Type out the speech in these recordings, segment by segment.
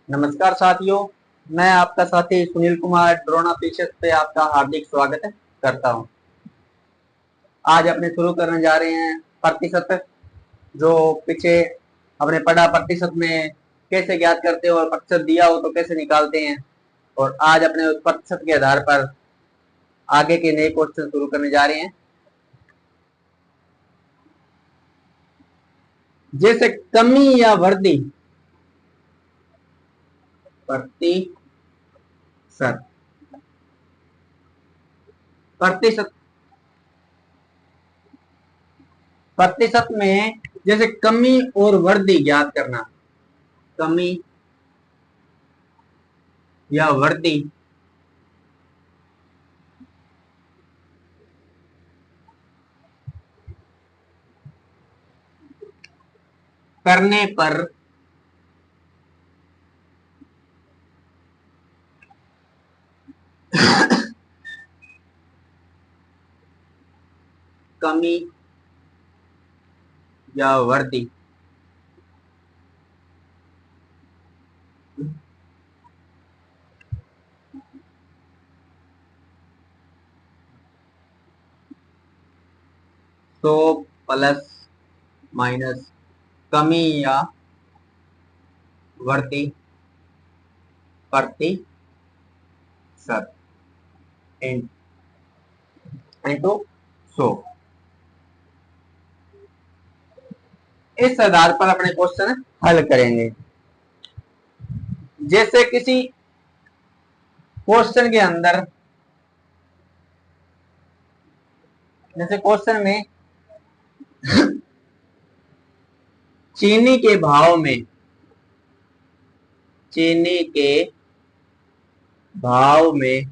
नमस्कार साथियों, मैं आपका साथी सुनील कुमार ड्रोन ऑफिशियल पे आपका हार्दिक स्वागत करता हूं। आज अपने शुरू करने जा रहे हैं प्रतिशत। जो पीछे अपने पढ़ा प्रतिशत में कैसे ज्ञात करते हो और प्रतिशत दिया हो तो कैसे निकालते हैं, और आज अपने उस प्रतिशत के आधार पर आगे के नए क्वेश्चन शुरू करने जा रहे हैं। जैसे कमी या वृद्धि प्रतिशत। प्रतिशत प्रतिशत में जैसे कमी और वृद्धि ज्ञात करना, कमी या वृद्धि करने पर कमी या वृद्धि तो प्लस माइनस कमी या वृद्धि प्रतिशत इंटू 100। इस आधार पर अपने क्वेश्चन हल करेंगे। जैसे किसी क्वेश्चन के अंदर, जैसे क्वेश्चन में चीनी के भाव में, चीनी के भाव में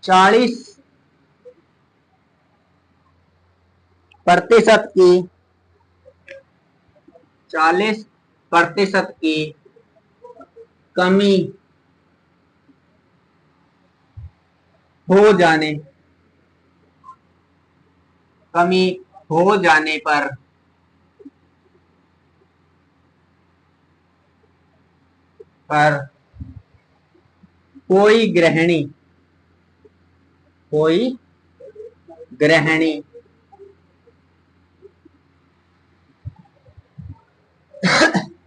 40% की 40% की कमी हो जाने कमी हो जाने पर कोई गृहिणी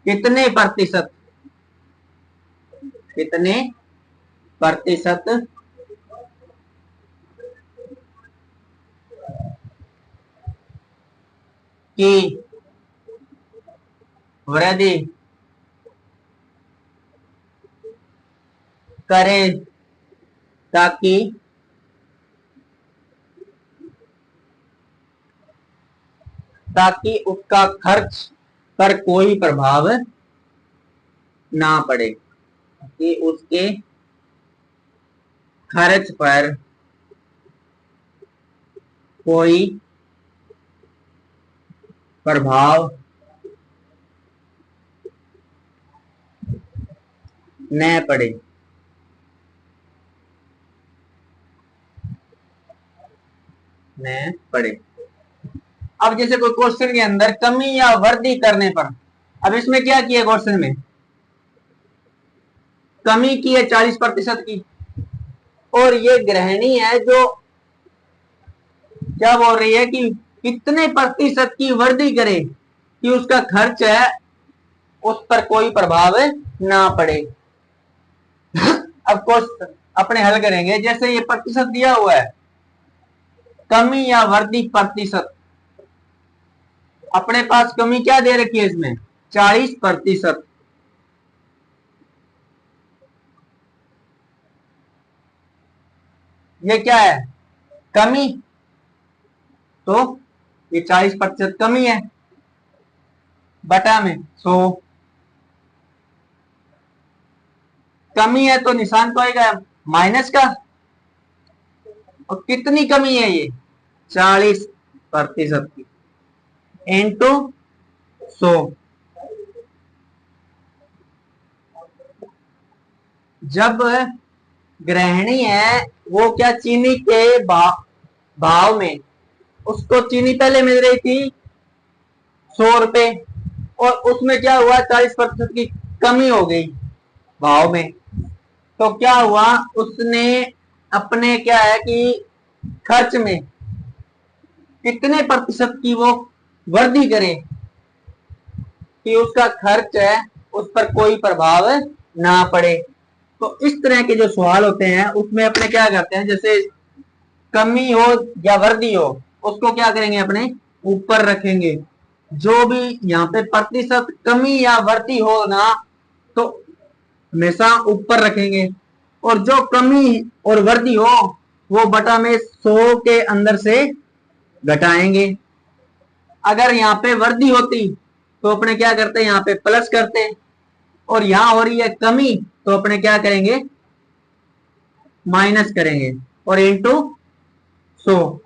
कितने प्रतिशत की वृद्धि करे ताकि उसका खर्च पर कोई प्रभाव ना पड़े, कि उसके खर्च पर कोई प्रभाव न पड़े। अब जैसे कोई क्वेश्चन के अंदर कमी या वृद्धि करने पर, अब इसमें क्या किया, क्वेश्चन में कमी की है 40% की, और ये गृहिणी है जो क्या बोल रही है कि कितने प्रतिशत की वृद्धि करे कि उसका खर्च है उस पर कोई प्रभाव ना पड़े। अब क्वेश्चन अपने हल करेंगे। जैसे ये प्रतिशत दिया हुआ है, कमी या वृद्धि प्रतिशत, अपने पास कमी क्या दे रखी है इसमें, 40%। ये क्या है, कमी, तो ये 40% कमी है, बटा में 100। कमी है तो निशान तो आएगा माइनस का, और कितनी कमी है ये, 40% की, इंटू 100। जब गृहिणी है वो क्या चीनी के भाव में उसको चीनी पहले मिल रही थी 100 रुपए, और उसमें क्या हुआ 40% की कमी हो गई भाव में। तो क्या हुआ, उसने अपने क्या है कि खर्च में कितने प्रतिशत की वो वृद्धि करे कि उसका खर्च है उस पर कोई प्रभाव ना पड़े। तो इस तरह के जो सवाल होते हैं उसमें अपने क्या करते हैं, जैसे कमी हो या वृद्धि हो उसको क्या करेंगे अपने ऊपर रखेंगे। जो भी यहाँ पे प्रतिशत कमी या वृद्धि हो ना तो हमेशा ऊपर रखेंगे, और जो कमी और वृद्धि हो वो बटा में 100 के अंदर से घटाएंगे। अगर यहाँ पे वृद्धि होती तो अपने क्या करते हैं यहाँ पे प्लस करते, और यहां हो रही है कमी तो अपने क्या करेंगे माइनस करेंगे और इंटू 100।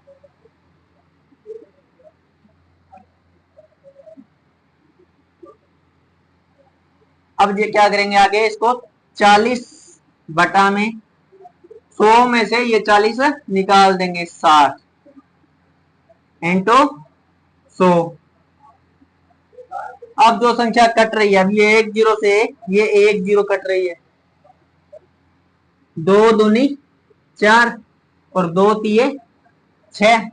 अब ये क्या करेंगे आगे, इसको 40 बटा में 100 में से ये 40 निकाल देंगे, 60 इंटू 100। अब जो संख्या कट रही है, अब ये 1 जीरो से ये 1 जीरो कट रही है, 2 दूनी 4 और 2 तिये 6,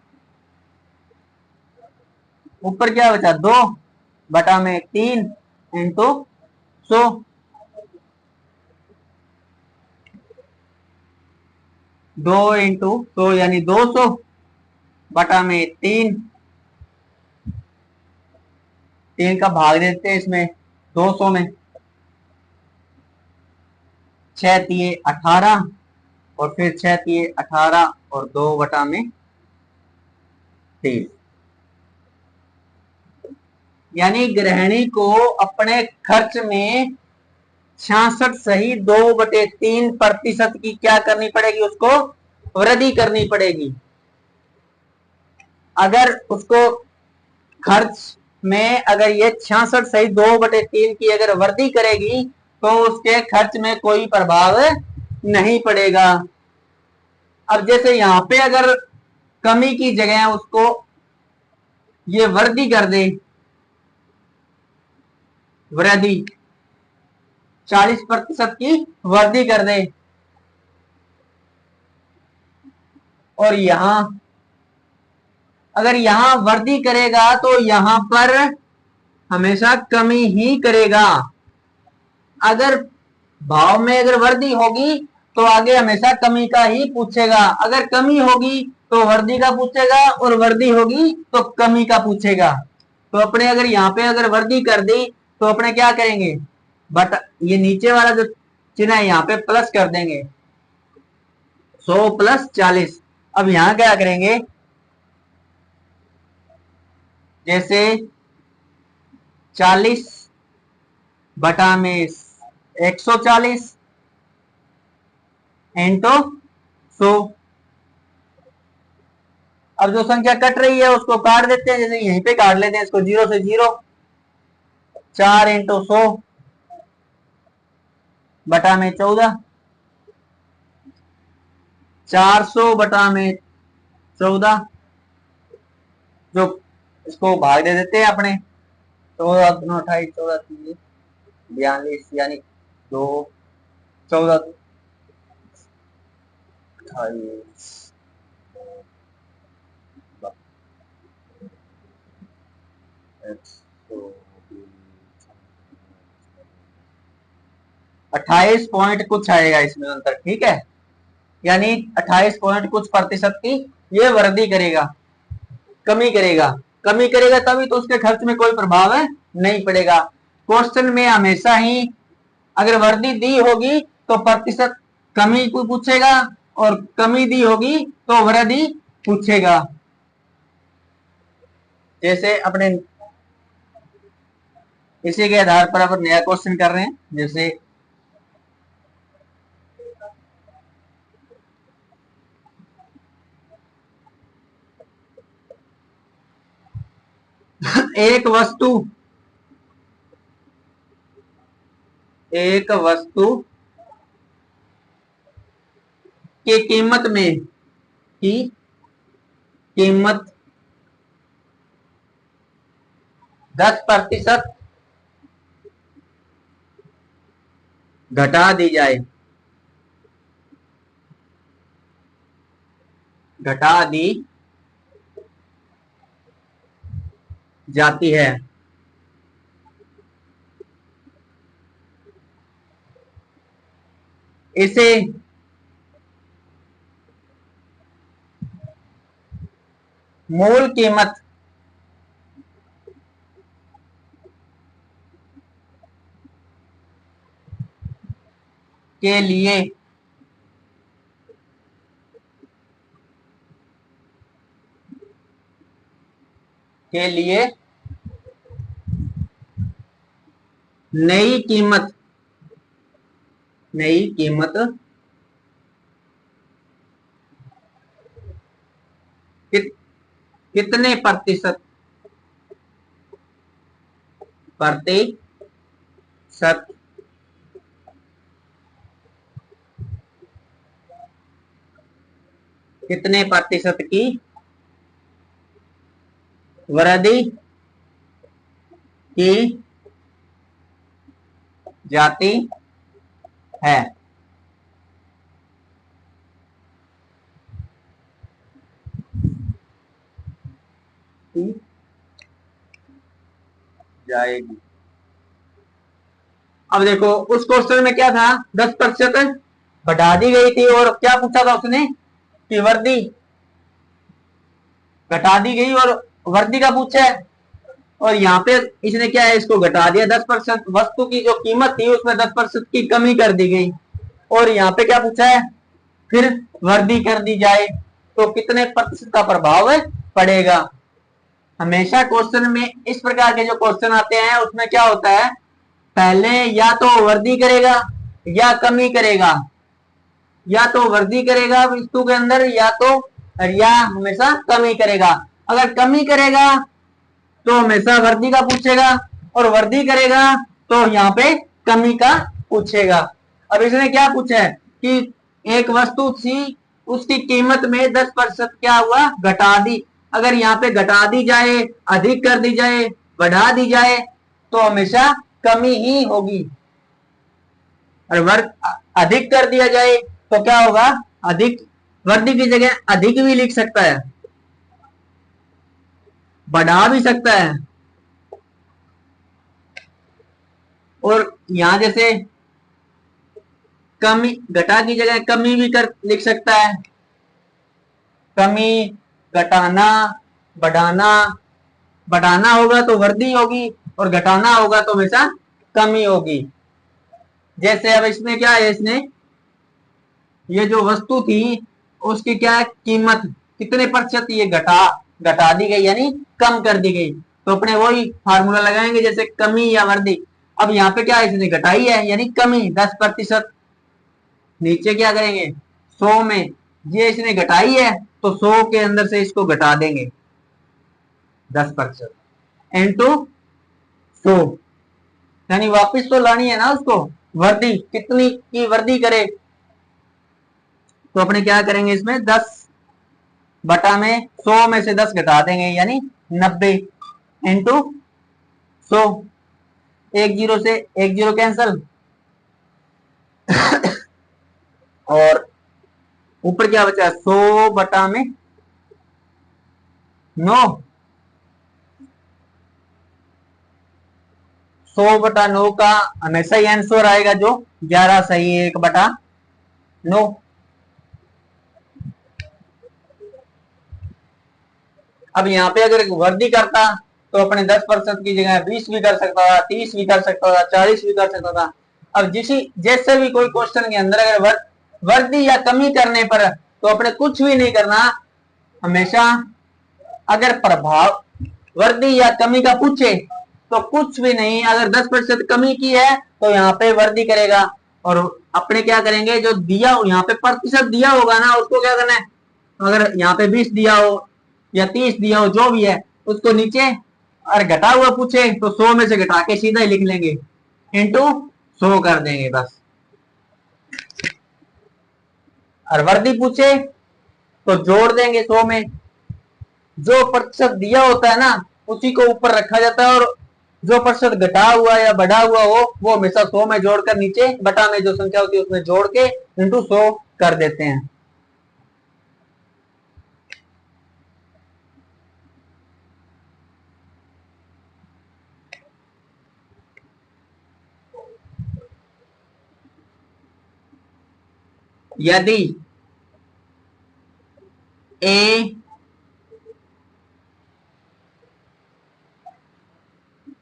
ऊपर क्या बचा 2 बटा में 3 इंटू 100। 2 इंटू 100 यानी 200 बटा में 3, 3 का भाग देते हैं इसमें 200 में, 6 तिये 18 और फिर 6 तिये 18 और 2 बटा में 3। यानी गृहिणी को अपने खर्च में 66.2/3% की क्या करनी पड़ेगी, उसको वृद्धि करनी पड़ेगी। अगर उसको खर्च में अगर ये 66.2/3 की अगर वृद्धि करेगी तो उसके खर्च में कोई प्रभाव नहीं पड़ेगा। अब जैसे यहाँ पे अगर कमी की जगह उसको ये वृद्धि कर दे, वृद्धि 40% की वृद्धि कर दे, और यहां अगर यहां वृद्धि करेगा तो यहां पर हमेशा कमी ही करेगा। अगर भाव में अगर वृद्धि होगी तो आगे हमेशा कमी का ही पूछेगा, अगर कमी होगी तो वृद्धि का पूछेगा और वृद्धि होगी तो कमी का पूछेगा। तो अपने अगर यहाँ पे अगर वृद्धि कर दी तो अपने क्या करेंगे, बट ये नीचे वाला जो चिन्ह है यहाँ पे प्लस कर देंगे, 100 प्लस 40। अब यहां क्या करेंगे, जैसे 40 बटा में 140 इंटू 100। अब जो संख्या कट रही है उसको काट देते हैं, जैसे यहीं पे काट लेते हैं इसको, 0 से 0, 4 इंटू 100 बटा में 14, 400 बटा में 14, जो इसको भाग दे देते हैं अपने, 14 दूना 28, 14 तीन 42 यानी 2, 14 28, 28 पॉइंट कुछ आएगा इसमें अंतर, ठीक है। यानी 28 पॉइंट कुछ प्रतिशत की ये वृद्धि करेगा, कमी करेगा, कमी करेगा तभी तो उसके खर्च में कोई प्रभाव है नहीं पड़ेगा। क्वेश्चन में हमेशा ही अगर वृद्धि दी होगी तो प्रतिशत कमी को पूछेगा, और कमी दी होगी तो वृद्धि पूछेगा। जैसे अपने इसी के आधार पर अपन नया क्वेश्चन कर रहे हैं, जैसे एक वस्तु की कीमत में की कीमत 10% घटा दी जाए, घटा दी जाती है, इसे मूल कीमत के लिए नई कीमत कितने प्रतिशत कितने प्रतिशत की वृद्धि की जाती है। जाएगी। अब देखो उस क्वेश्चन में क्या था, 10% बढ़ा दी गई थी और क्या पूछा था उसने कि वृद्धि घटा दी गई और वृद्धि का पूछा है, और यहाँ पे इसने क्या है, इसको घटा दिया 10%, वस्तु की जो कीमत थी उसमें 10% की कमी कर दी गई, और यहाँ पे क्या पूछा है, फिर वृद्धि कर दी जाए तो कितने प्रतिशत का प्रभाव पड़ेगा। हमेशा क्वेश्चन में इस प्रकार के जो क्वेश्चन आते हैं उसमें क्या होता है, पहले या तो वृद्धि करेगा या कमी करेगा, या तो वृद्धि करेगा वस्तु के अंदर, या हमेशा कमी करेगा। अगर कमी करेगा तो हमेशा वृद्धि का पूछेगा, और वृद्धि करेगा तो यहाँ पे कमी का पूछेगा। अब इसने क्या पूछा है कि एक वस्तु थी उसकी कीमत में 10% क्या हुआ, घटा दी। अगर यहाँ पे घटा दी जाए, अधिक कर दी जाए, बढ़ा दी जाए तो हमेशा कमी ही होगी। और वर्ग अधिक कर दिया जाए तो क्या होगा, अधिक, वृद्धि की जगह अधिक भी लिख सकता है, बढ़ा भी सकता है, और यहां जैसे कमी, घटा की जगह कमी भी कर लिख सकता है, कमी, घटाना, बढ़ाना। बढ़ाना होगा तो वृद्धि होगी और घटाना होगा तो हमेशा कमी होगी। जैसे अब इसमें क्या है, इसने ये जो वस्तु थी उसकी क्या है, कीमत कितने प्रतिशत ये घटा दी गई, यानी कम कर दी गई, तो अपने वही फार्मूला लगाएंगे जैसे कमी या वृद्धि। अब यहाँ पे क्या है, इसने घटाई है यानी कमी 10%, नीचे क्या करेंगे 100 में, ये इसने घटाई है तो 100 के अंदर से इसको घटा देंगे 10% इंटू 100, यानी वापिस तो लानी है ना उसको, वृद्धि कितनी की वृद्धि करे, तो अपने क्या करेंगे इसमें 10 में 100 में से 10 घटा देंगे यानी 90 इंटू 100, एक जीरो से एक जीरो कैंसल और ऊपर क्या बचा, 100 में 9, 100/9 का हमेशा ही आंसर आएगा जो 11 सही 1/9। अब यहाँ पे अगर वृद्धि करता तो अपने 10% की जगह 20 भी कर सकता था, 30 भी कर सकता था, 40 भी कर सकता था। अब जैसे भी कोई क्वेश्चन के अंदर अगर वृद्धि या कमी करने पर तो अपने कुछ भी नहीं करना, हमेशा अगर प्रभाव वृद्धि या कमी का पूछे तो कुछ भी नहीं, अगर 10% कमी की है तो यहाँ पे वृद्धि करेगा, और अपने क्या करेंगे, जो दिया यहाँ पे प्रतिशत दिया होगा ना उसको क्या करना है, अगर यहाँ पे 20 दिया हो या 30 दिया हो जो भी है उसको नीचे, और घटा हुआ पूछे तो 100 में से घटा के सीधा ही लिख लेंगे इंटू 100 कर देंगे बस। और वृद्धि पूछे तो जोड़ देंगे 100 में, जो प्रतिशत दिया होता है ना उसी को ऊपर रखा जाता है, और जो प्रतिशत घटा हुआ या बढ़ा हुआ हो वो हमेशा 100 में जोड़कर नीचे बटा में जो संख्या होती है उसमें जोड़ के इंटू 100 कर देते हैं। यदि ए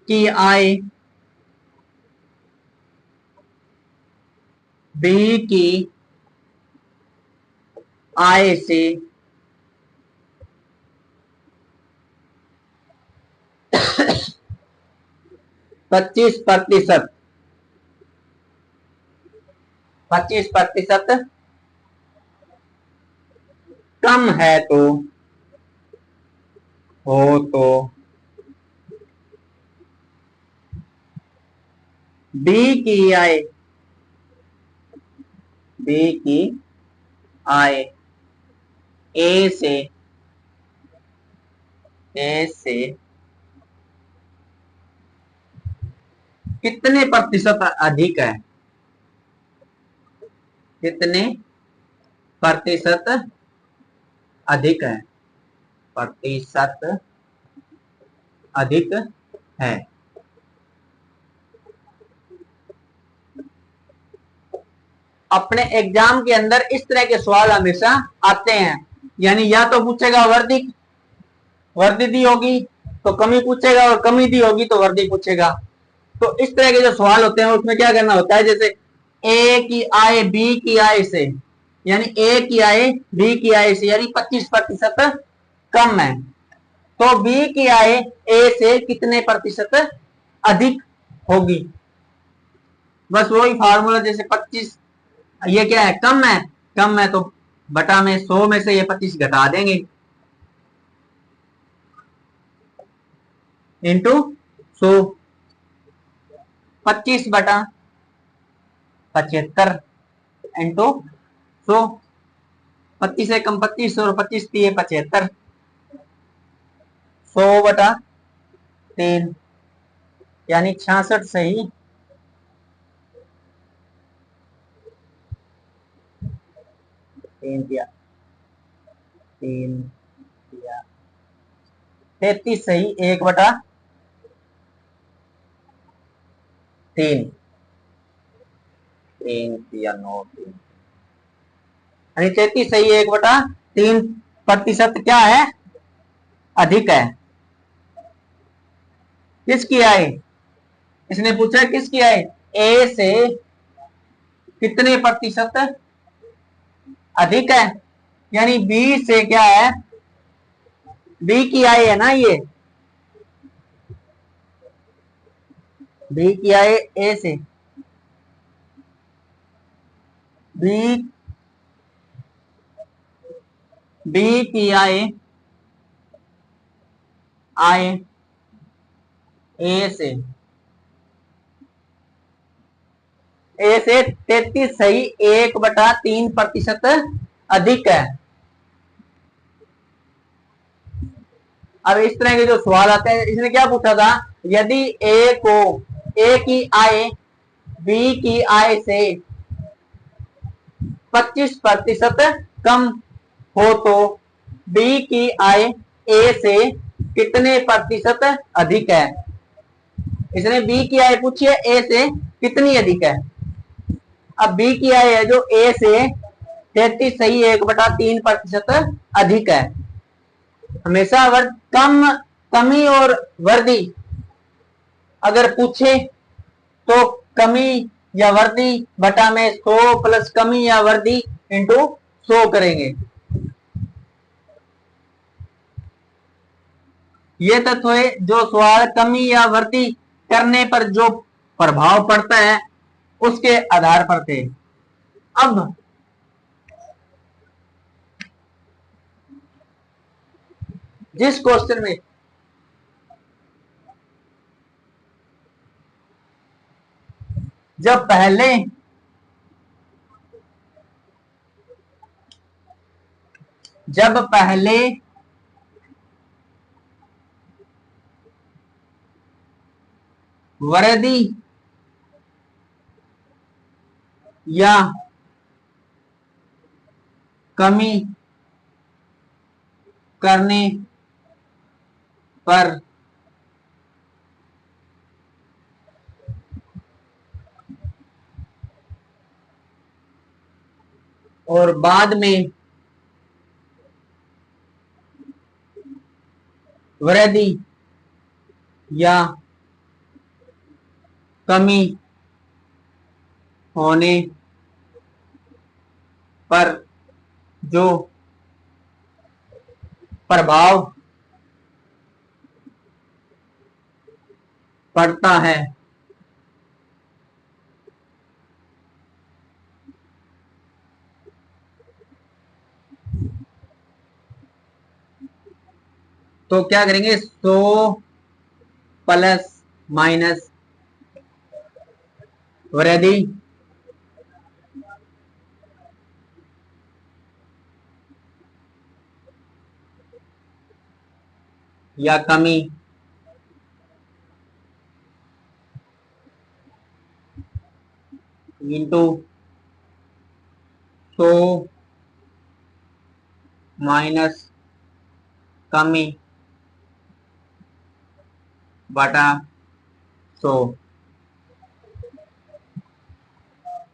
की आय बी की आय से 25% 25% कम है तो हो तो बी की आय ए से कितने प्रतिशत अधिक है, कितने प्रतिशत अधिक है, प्रतिशत अधिक है। अपने एग्जाम के अंदर इस तरह के सवाल हमेशा आते हैं, यानी या तो पूछेगा वर्दी दी होगी तो कमी पूछेगा, और कमी दी होगी तो वर्दी पूछेगा। तो इस तरह के जो सवाल होते हैं उसमें क्या करना होता है, जैसे ए की आय बी की आय से, यानी ए की आय बी की आय से यानी 25% कम है, तो बी की आय ए से कितने प्रतिशत अधिक होगी। बस वही फार्मूला, जैसे 25 ये क्या है, कम है तो बटा में 100 में से ये 25 घटा देंगे इंटू 100, 25/75 इंटू 100, 25 से कम 25 और 25 दिए 75, 100/3 यानी 66 सही 3 दिया 33 सही 1/3 3 दिया 9 3 यानी 33 सही 1/3 प्रतिशत क्या है, अधिक है। किसकी आय, इसने पूछा किसकी आय, ए से कितने प्रतिशत अधिक है, यानी बी से क्या है, बी की आय है ना, ये बी की आय ए से, बी बी की आय ए से 33 सही 1/3 अधिक है। अब इस तरह के जो सवाल आते हैं, इसने क्या पूछा था, यदि ए की आय बी की आय से 25% कम हो तो बी की आय ए से कितने प्रतिशत अधिक है। इसने बी की आय पूछी है, ए से कितनी अधिक है। अब बी की आय है जो ए से 33 सही 1/3 अधिक है। हमेशा कमी और वर्दी अगर पूछे तो कमी या वर्दी बटा में 100 प्लस कमी या वर्दी इंटू 100 करेंगे। ये तत्व है जो सवाल कमी या वर्दी करने पर जो प्रभाव पड़ता है उसके आधार पर थे। अब जिस क्वेश्चन में जब पहले वृद्धि या कमी करने पर और बाद में वृद्धि या कमी होने पर जो प्रभाव पड़ता है तो क्या करेंगे, 100 प्लस माइनस वृद्धि या कमी इंटू 100 माइनस कमी बटा 100।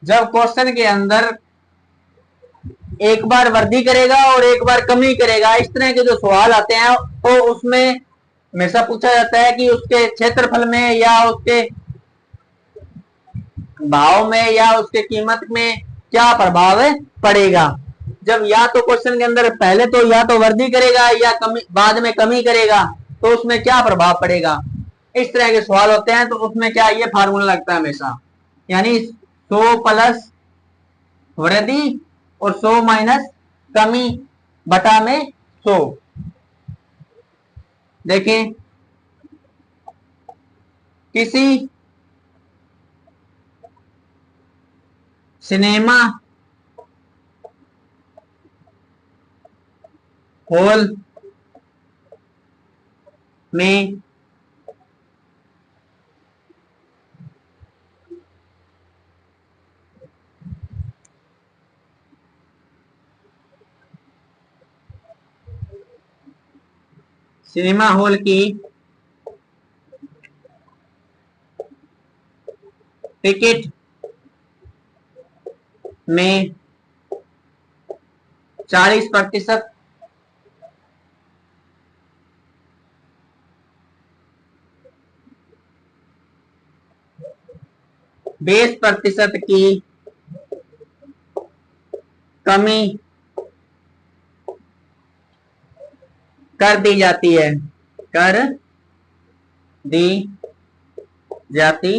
जब क्वेश्चन के अंदर एक बार वृद्धि करेगा और एक बार कमी करेगा, इस तरह के जो सवाल आते हैं तो उसमें हमेशा पूछा जाता है कि उसके क्षेत्रफल में या उसके भाव में या उसके कीमत में क्या प्रभाव पड़ेगा। जब या तो क्वेश्चन के अंदर पहले तो या तो वृद्धि करेगा या कमी, बाद में कमी करेगा, तो उसमें क्या प्रभाव पड़ेगा, इस तरह के सवाल होते हैं। तो उसमें क्या ये फार्मूला लगता है हमेशा, यानी 100 प्लस वृद्धि और 100 माइनस कमी बटा में 100। देखें, किसी सिनेमा हॉल में सिनेमा हॉल की टिकट में 40% 20% की कमी कर दी जाती है, कर दी जाती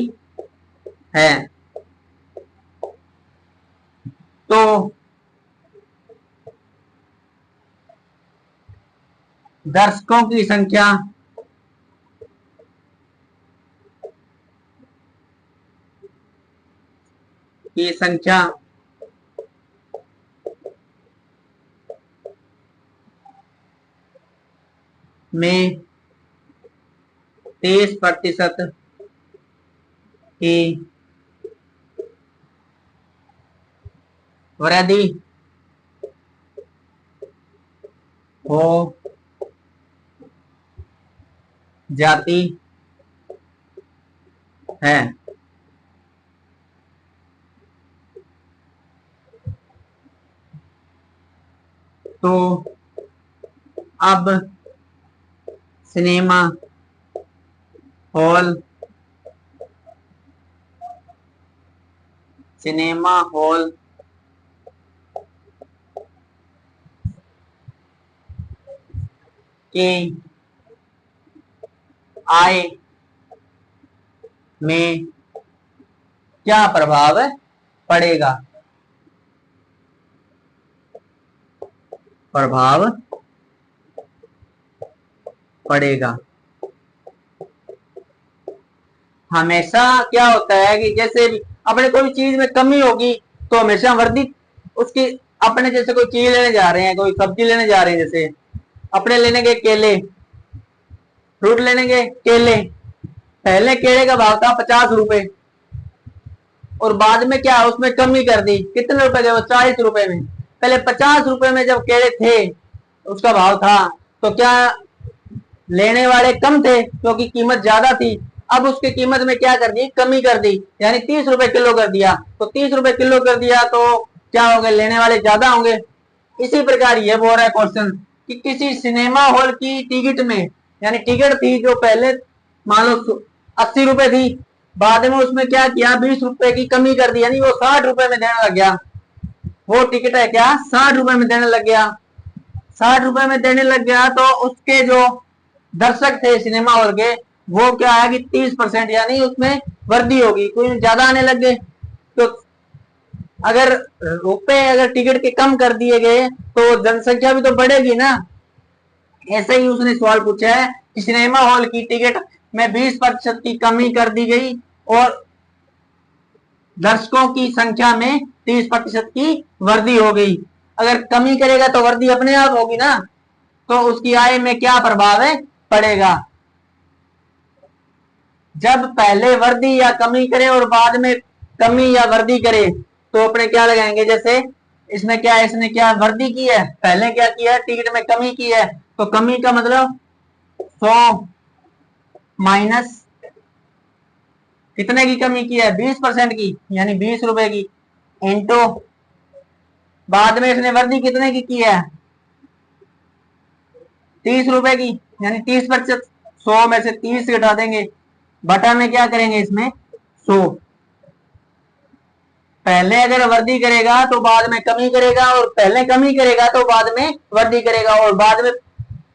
है। तो दर्शकों की संख्या में 30% की वृद्धि हो जाती है। तो अब सिनेमा हॉल के आय में क्या प्रभाव पड़ेगा, हमेशा क्या होता है कि जैसे अपने कोई चीज में कमी होगी तो हमेशा वृद्धि उसकी, अपने जैसे कोई चीज लेने जा रहे हैं, कोई सब्जी लेने जा रहे हैं, जैसे अपने लेने के केले, फ्रूट लेने के केले, पहले केले का भाव था 50 रुपए और बाद में क्या उसमें कमी कर दी, कितने रुपए के, वो 40 रुपए में। पहले 50 रुपए में जब केले थे उसका भाव था, तो क्या लेने वाले कम थे क्योंकि कीमत ज्यादा थी। अब उसकी कीमत में क्या कर दी, कमी कर दी, यानी 30 रुपए किलो कर दिया। तो 30 रुपए किलो कर दिया तो क्या होंगे, लेने वाले ज्यादा होंगे। इसी प्रकार ये बोल रहा है क्वेश्चन कि किसी सिनेमा हॉल की टिकट में, यानी टिकट थी जो पहले मान लो 80 रुपए थी, बाद में उसमें क्या किया, 20 रुपए की कमी कर दी, यानी वो 60 रुपए में देने लग गया। वो टिकट है क्या 60 रुपए में देने लग गया। 60 रुपए में देने लग गया तो उसके जो दर्शक थे सिनेमा हॉल के, वो क्या है कि 30%, यानी उसमें वृद्धि होगी, कोई ज्यादा आने लग गए। तो अगर रुपए अगर टिकट के कम कर दिए गए तो जनसंख्या भी तो बढ़ेगी ना। ऐसे ही उसने सवाल पूछा है कि सिनेमा हॉल की टिकट में 20% की कमी कर दी गई और दर्शकों की संख्या में 30% की वृद्धि हो गई। अगर कमी करेगा तो वृद्धि अपने आप होगी ना, तो उसकी आय में क्या प्रभाव है पड़ेगा। जब पहले वृद्धि या कमी करे और बाद में कमी या वृद्धि करे तो अपने क्या लगाएंगे, जैसे इसमें क्या है, इसने क्या वृद्धि की है, पहले क्या किया है, टिकट में कमी की है, तो कमी का मतलब 100 माइनस कितने की कमी की है, 20% की, यानी 20 रुपए की, इंटू बाद में इसने वृद्धि कितने की है, 30 रुपए की, यानी 30%। 100 में से 30 घटा देंगे, बटा में क्या करेंगे इसमें 100। पहले अगर वृद्धि करेगा तो बाद में कमी करेगा, और पहले कमी करेगा तो बाद में वृद्धि करेगा, और बाद में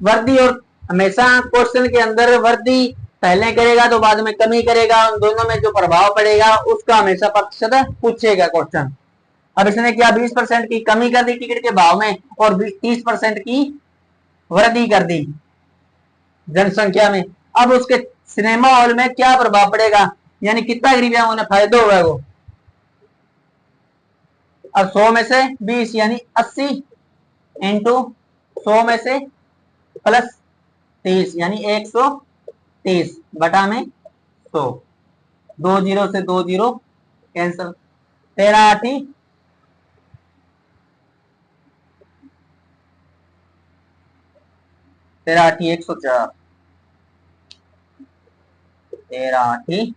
वृद्धि, और हमेशा क्वेश्चन के अंदर वृद्धि पहले करेगा तो बाद में कमी करेगा, उन दोनों में जो प्रभाव पड़ेगा उसका हमेशा प्रतिशत पूछेगा क्वेश्चन। अब इसने क्या 20% की कमी कर दी टिकट के भाव में और 30% की वृद्धि कर दी जनसंख्या में। अब उसके सिनेमा हॉल में क्या प्रभाव पड़ेगा, यानी कितना गरीबियां उन्हें फायदा होगा वो। अब 100 में से 20 यानी 80 इंटू 100 में से प्लस 30 यानी 130 बटा में 100। 2 जीरो से 2 जीरो कैंसिल, 13 8 13 8 104, 13 8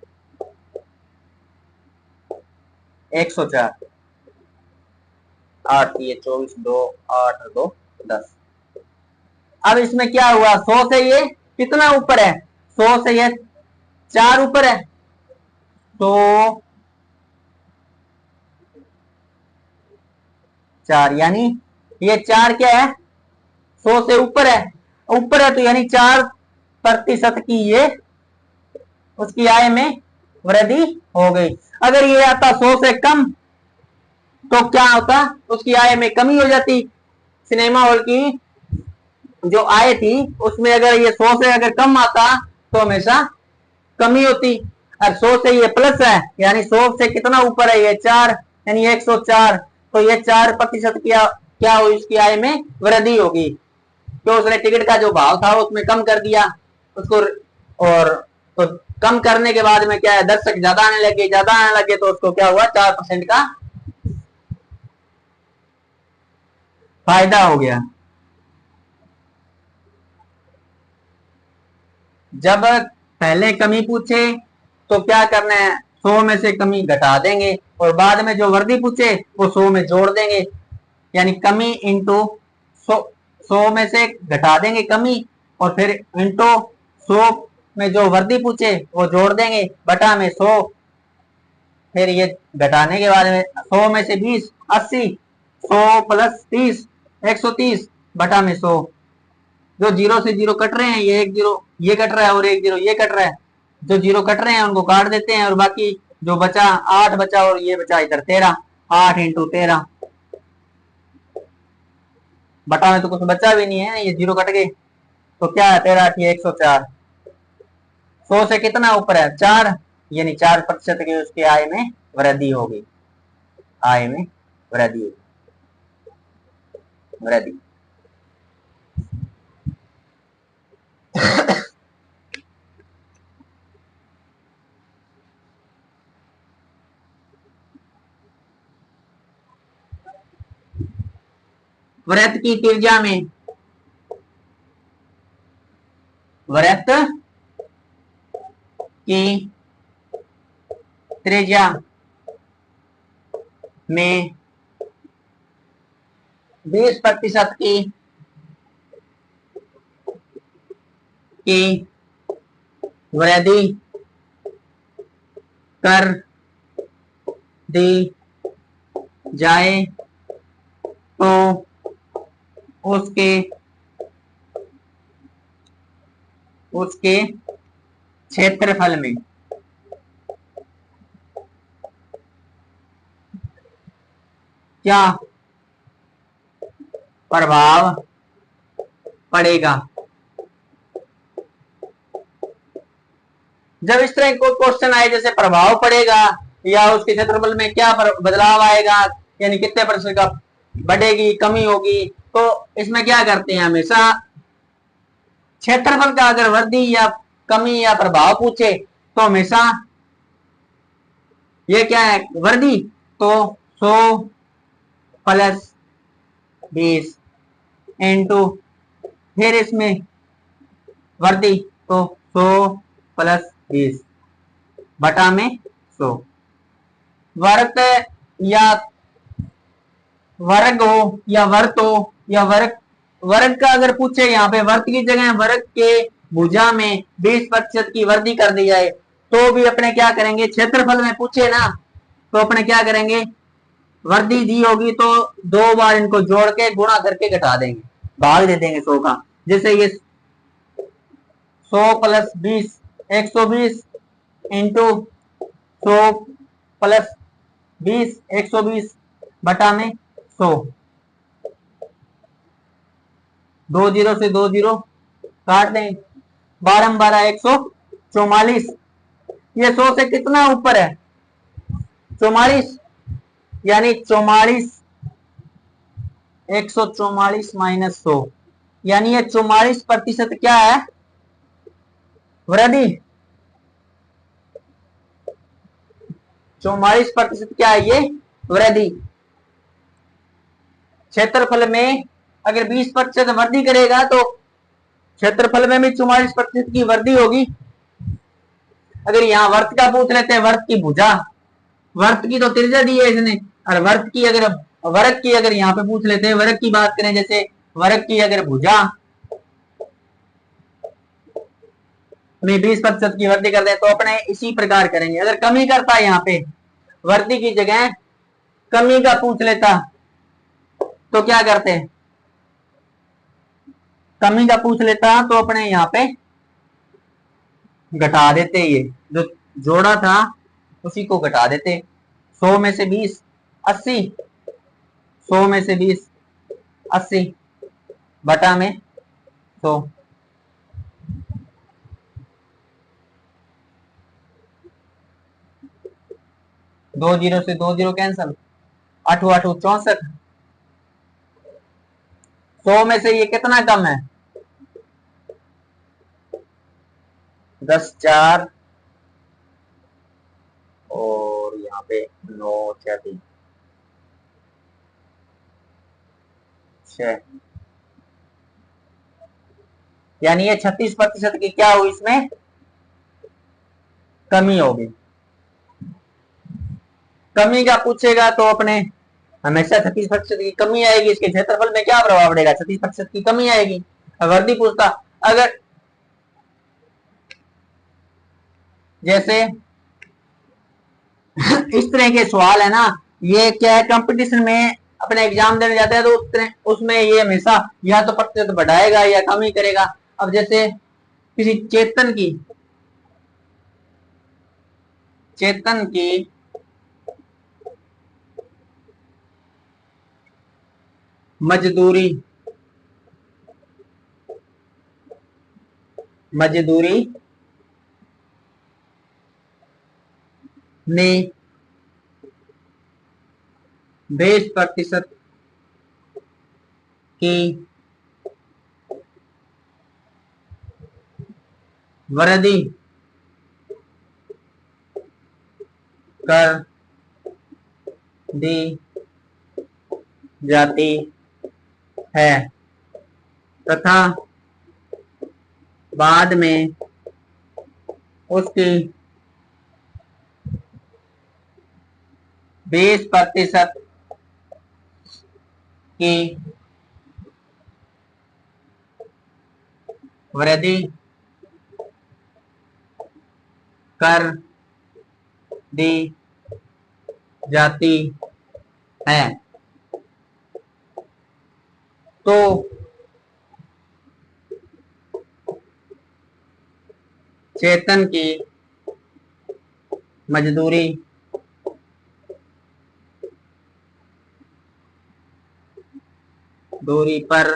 104, 8 ये 24, 2 8 2 10। अब इसमें क्या हुआ, 100 से ये कितना ऊपर है, 100 से ये 4 ऊपर है, तो 4 यानी ये 4 क्या है, 100 से ऊपर है, ऊपर है तो यानी 4% की ये उसकी आय में वृद्धि हो गई। अगर ये आता 100 से कम तो क्या होता, उसकी आय में कमी हो जाती। सिनेमा हॉल की जो आय थी उसमें अगर ये 100 से अगर कम आता तो हमेशा कमी होती, और 100 से ये प्लस है, यानी 100 से कितना ऊपर है, ये 4 यानी 104, तो ये 4% की क्या हुई, उसकी आय में वृद्धि होगी। तो उसने टिकट का जो भाव था उसमें कम कर दिया उसको, और तो कम करने के बाद में क्या है, दर्शक ज्यादा आने लगे तो उसको क्या हुआ, 4% का फायदा हो गया। जब पहले कमी पूछे तो क्या करना है, 100 में से कमी घटा देंगे, और बाद में जो वृद्धि पूछे वो 100 में जोड़ देंगे, यानी कमी इंटू 100, 100 में से घटा देंगे कमी, और फिर इंटू 100 में जो वृद्धि पूछे वो जोड़ देंगे, बटा में 100, फिर ये घटाने के बाद में 100 में से 20 80, 100 प्लस 30 130 बटा में 100। जो जीरो से जीरो कट रहे हैं, ये एक जीरो ये कट रहा है और एक जीरो ये कट रहा है, जो जीरो कट रहे हैं उनको काट देते हैं, और बाकी जो बचा 8 बचा और ये बचा इधर 13, 8 इंटू 13 बटा में तो कुछ बचा भी नहीं है, ये जीरो कट गए, तो क्या है 13 8 104। 100 से कितना ऊपर है 4, यानी 4% की उसकी आय में वृद्धि होगी, आय में वृद्धि होगी, वृद्धि। वृत्त की त्रिज्या में, वृत्त की त्रिज्या में 20% की वृद्धि कर दी जाए तो उसके उसके क्षेत्रफल में क्या प्रभाव पड़ेगा। जब इस तरह को क्वेश्चन आए जैसे प्रभाव पड़ेगा या उसके क्षेत्रफल में क्या बदलाव आएगा, यानी कितने प्रतिशत का बढ़ेगी कमी होगी, तो इसमें क्या करते हैं हमेशा क्षेत्रफल का अगर वृद्धि या कमी या प्रभाव पूछे तो हमेशा ये क्या है वृद्धि, तो 100 प्लस 20 इंटू फिर इसमें वृद्धि तो 100 प्लस 20 बटा में 100। वर्ग या वर्ग हो या वर्त हो या वर्ग, वर्ग का अगर पूछे यहाँ पे वर्ग की जगह वर्ग के भुजा में 20% की वृद्धि कर दी जाए तो भी अपने क्या करेंगे, क्षेत्रफल में पूछे ना तो अपने क्या करेंगे, वृद्धि दी होगी तो 2 बार इनको जोड़ के गुणा करके घटा देंगे, भाग दे देंगे 100 का। जैसे ये 100 प्लस 20 120 इंटू 100 प्लस 20 120 बटा में 100, 2 जीरो से 2 जीरो काट दें, 12 144, ये 100 से कितना ऊपर है 44, यानी 44 144 माइनस 100, यानी ये 44% क्या है वृद्धि, 44% क्या है ये वृद्धि। क्षेत्रफल में अगर 20% वृद्धि करेगा तो क्षेत्रफल में भी 44% की वृद्धि होगी। अगर यहाँ वर्त का पूछ लेते हैं, वर्त की भुजा, वर्त की तो त्रिज्या दी है इसने, और वर्त की अगर वर्ग की अगर यहाँ पे पूछ लेते हैं, वर्ग की बात करें जैसे वर्ग की अगर भुजा में 20% की वृद्धि कर दे तो अपने इसी प्रकार करेंगे। अगर कमी करता है यहाँ पे वृद्धि की जगह कमी का पूछ लेता तो क्या करते हैं, कमी का पूछ लेता तो अपने यहाँ पे घटा देते, ये जो जोड़ा था उसी को घटा देते। 100 में से 20 80, 100 में से 20 80 बटा में 100, 2 जीरो से 2 जीरो कैंसल, 8 8 64, 100 में से ये कितना कम है 10 4 और यहाँ पे 9 6 6, यानी ये 36% की क्या हुई इसमें कमी होगी। कमी का पूछेगा तो अपने हमेशा 36% की कमी आएगी, इसके क्षेत्रफल में क्या प्रभाव पड़ेगा 36% की कमी आएगी। वर्दी पूछता अगर जैसे इस तरह के सवाल है ना, ये क्या है कंपटीशन में अपने एग्जाम देने जाते हैं तो उसमें ये हमेशा या तो प्रतिशत बढ़ाएगा या कमी करेगा। अब जैसे किसी चेतन की मजदूरी मजदूरी ने 20% की वृद्धि कर दी जाती है तथा बाद में उसकी 20% की वृद्धि कर दी जाती है तो चेतन की मजदूरी दूरी पर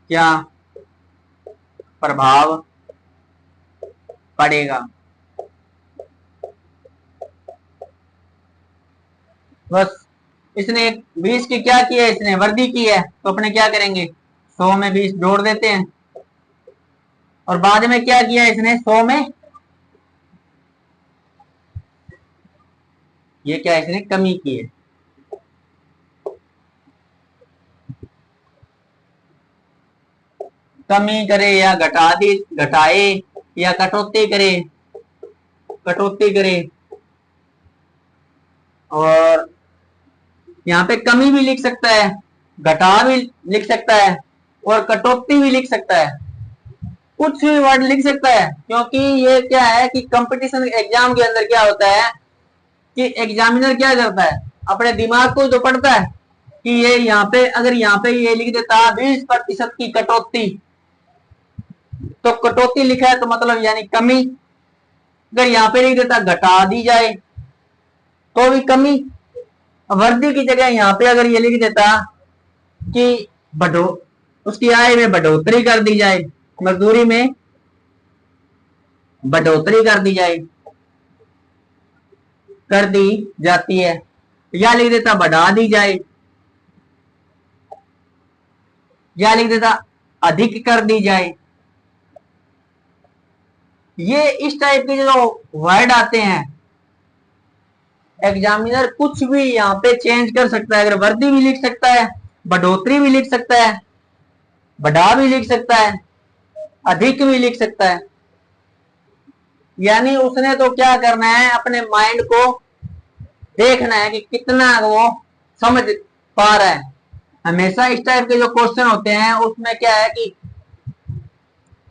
क्या प्रभाव पड़ेगा। बस इसने 20 की क्या किया है, इसने वृद्धि की है, तो अपने क्या करेंगे 100 में 20 जोड़ देते हैं। और बाद में क्या किया इसने 100 में ये क्या इसने कमी की है। कमी करे या घटाए या कटौती करे, कटौती करे। और यहाँ पे कमी भी लिख सकता है, घटा भी लिख सकता है और कटौती भी लिख सकता है, कुछ भी वर्ड लिख सकता है। क्योंकि ये क्या है कि कंपटीशन एग्जाम के अंदर क्या होता है कि एग्जामिनर क्या करता है अपने दिमाग को जो पढ़ता है कि ये यहाँ पे अगर यहाँ पे ये लिख देता 20% की कटौती, तो कटौती लिखा है तो मतलब यानी कमी। अगर यहाँ पे लिख देता घटा दी जाए तो भी कमी। वृद्धि की जगह यहाँ पे अगर ये लिख देता कि बढ़ो उसकी आय में बढ़ोतरी कर दी जाए, मजदूरी में बढ़ोतरी कर दी जाए, कर दी जाती है, या लिख देता बढ़ा दी जाए, या लिख देता अधिक कर दी जाए। ये इस टाइप के जो वर्ड आते हैं एग्जामिनर कुछ भी यहाँ पे चेंज कर सकता है। अगर वृद्धि भी लिख सकता है, बढ़ोतरी भी लिख सकता है, बढ़ा भी लिख सकता है, अधिक भी लिख सकता है। यानी उसने तो क्या करना है अपने माइंड को देखना है कि कितना वो समझ पा रहा है। हमेशा इस टाइप के जो क्वेश्चन होते हैं उसमें क्या है कि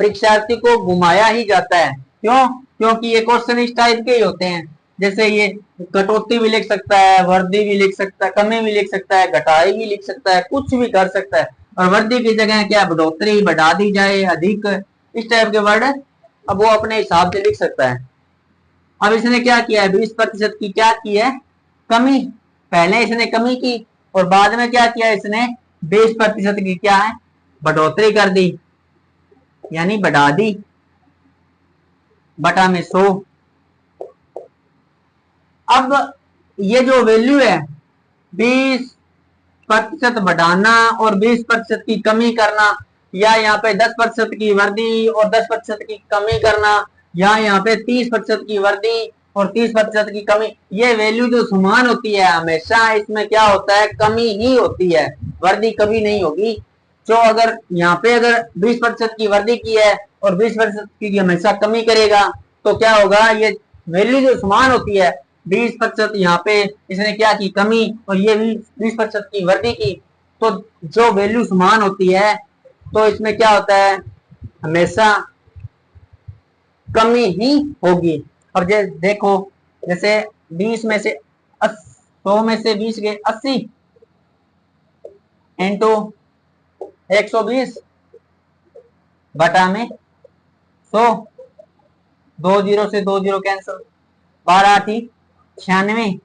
परीक्षार्थी को घुमाया ही जाता है। क्यों? क्योंकि ये क्वेश्चन इस टाइप के ही होते हैं। जैसे ये कटौती भी लिख सकता है, वृद्धि भी लिख सकता है, कमी भी लिख सकता है, घटाई भी लिख सकता है, कुछ भी कर सकता है। और वृद्धि की जगह क्या बढ़ोतरी, बढ़ा दी जाए, अधिक, इस टाइप के वर्ड अब वो अपने हिसाब से लिख सकता है। अब इसने क्या किया है 20% की क्या की है कमी। पहले इसने कमी की और बाद में क्या किया इसने 20% की क्या है बढ़ोतरी कर दी, यानी बढ़ा दी, बटा में 100। अब ये जो वैल्यू है 20% बढ़ाना और 20% की कमी करना, या यहाँ पे 10% की वृद्धि और 10% की कमी करना, या यहाँ पे 30% की वृद्धि और 30% की कमी, ये वैल्यू जो समान होती है हमेशा इसमें क्या होता है कमी ही होती है, वृद्धि कभी नहीं होगी। जो अगर यहाँ पे अगर 20% की वृद्धि की है और 20% की हमेशा कमी करेगा तो क्या होगा, ये वैल्यू जो समान होती है 20% यहाँ पे इसने क्या की कमी और ये भी 20% की वृद्धि की, तो जो वैल्यू समान होती है तो इसमें क्या होता है हमेशा कमी ही होगी। अब देखो जैसे 20 में से 100 में से 20 गए 80 इंटू 120 बटा में 100, 2 जीरो से 2 जीरो कैंसिल, 12 थी 96,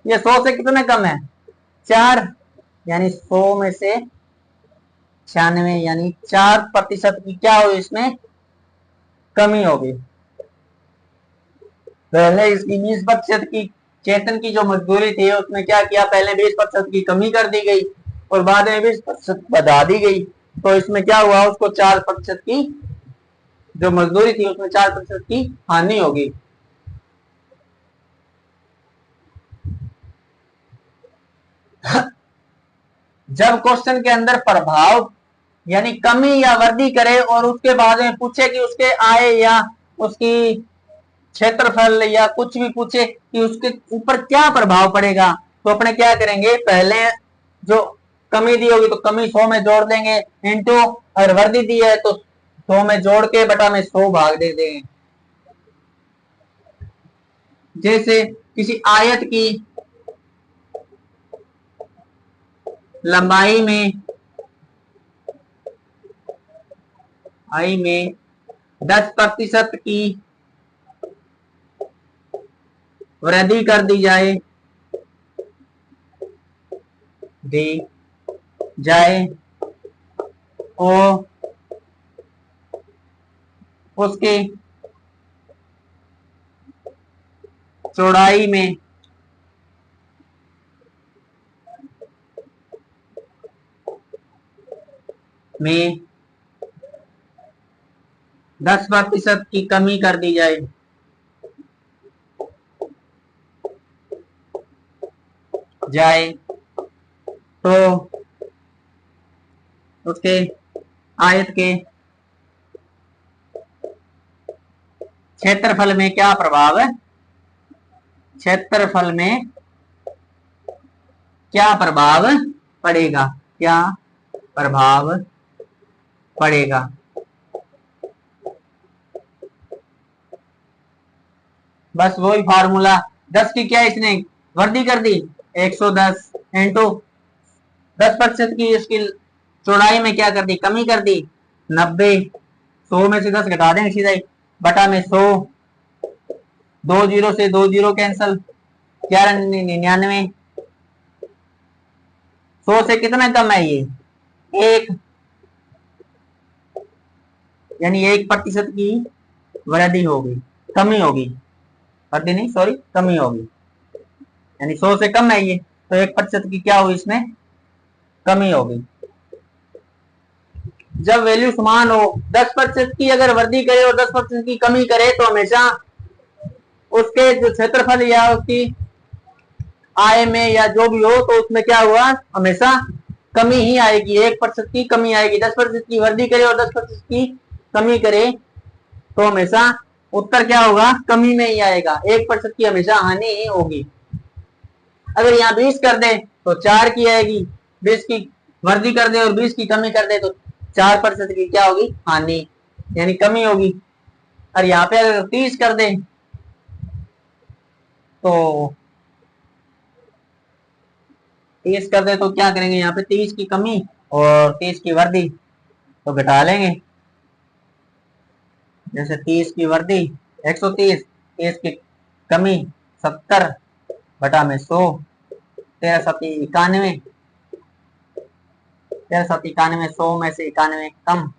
ये 100 से कितना कम है 4, यानी 100 में से 96 यानी 4% की क्या होगी इसमें कमी होगी। पहले इसकी 20% की चेतन की जो मजदूरी थी उसमें क्या किया पहले 20% की कमी कर दी गई और बाद में 20% बढ़ा दी गई, तो इसमें क्या हुआ उसको 4% की जो मजदूरी थी उसमें 4% की हानि होगी। जब क्वेश्चन के अंदर प्रभाव यानी कमी या वृद्धि करे और उसके बाद में पूछे कि उसके आय या उसकी क्षेत्रफल या कुछ भी पूछे कि उसके ऊपर क्या प्रभाव पड़ेगा, तो अपने क्या करेंगे, पहले जो कमी दी होगी तो कमी 100 में जोड़ देंगे, इंटू अगर वृद्धि दी है तो 100 में जोड़ के बटा में 100 भाग दे देंगे। जैसे किसी आयत की लंबाई में 10% की वृद्धि कर दी जाए और उसके चौड़ाई में 10% की कमी कर दी जाए तो उसके आयत के क्षेत्रफल में क्या प्रभाव है, क्षेत्रफल में क्या प्रभाव पड़ेगा, क्या प्रभाव पड़ेगा। बस वही फार्मूला, 10 की क्या इसने वृद्धि कर दी 110 इंटू 10% की इसकी चौड़ाई में क्या कर दी, कमी कर दी 90, 100 में से 10 घटा देंगे सीधा ही, बटा में 100, 2 जीरो से 2 जीरो कैंसल, 1199, 100 से कितना कम है ये, एक, यानी 1% की वृद्धि होगी, कमी होगी, वृद्धि नहीं सॉरी कमी होगी, यानी 100 से कम है ये तो 1% की क्या होगी इसमें कमी होगी। जब वैल्यू समान हो, 10% की अगर वृद्धि करे और 10% की कमी करे तो हमेशा उसके जो क्षेत्रफल या उसकी आय में या जो भी हो तो उसमें क्या हुआ, हमेशा कमी ही आएगी, 1% की कमी आएगी। 10% की वृद्धि करे और 10% की कमी करे तो हमेशा उत्तर क्या होगा, कमी में ही आएगा, 1% की हमेशा हानि ही होगी। अगर यहाँ 20 कर दे तो 4 की आएगी, 20 की वृद्धि कर दे और 20 की कमी कर दे तो 4% की क्या होगी, हानि यानी कमी होगी। और यहाँ पे अगर 30 कर दे तो 30 कर दे तो क्या करेंगे, यहाँ पे 30 की कमी और 30 की वृद्धि तो घटा लेंगे, जैसे 30 की वृद्धि 130, 30 की कमी 70 बटा में 100, 13 सती 91, 13 सती 91, 100 में से 91 कम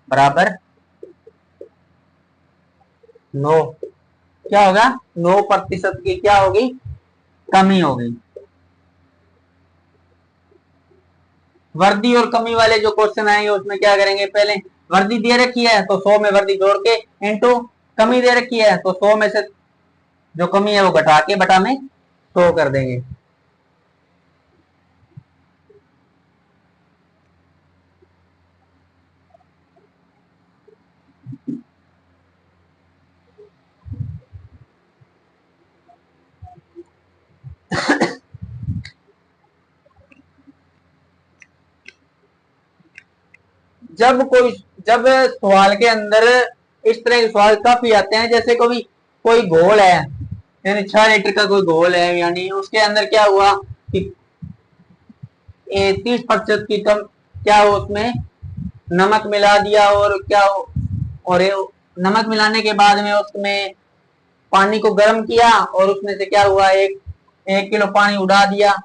बराबर 9, क्या होगा 9% की क्या होगी, कमी होगी। वृद्धि और कमी वाले जो क्वेश्चन आएंगे उसमें क्या करेंगे, पहले वृद्धि दे रखी है तो 100 में वृद्धि जोड़ के इंटू कमी दे रखी है तो 100 में से जो कमी है वो घटा के बटा में 100 कर देंगे। जब सवाल के अंदर इस तरह के सवाल काफी आते हैं, जैसे कोई घोल है यानी 6 लीटर का कोई घोल है, यानी उसके अंदर क्या हुआ कि 30% की कम क्या हो उसमें नमक मिला दिया और क्या हो, और नमक मिलाने के बाद में उसमें पानी को गर्म किया और उसमें से क्या हुआ, 1 किलो पानी उड़ा दिया।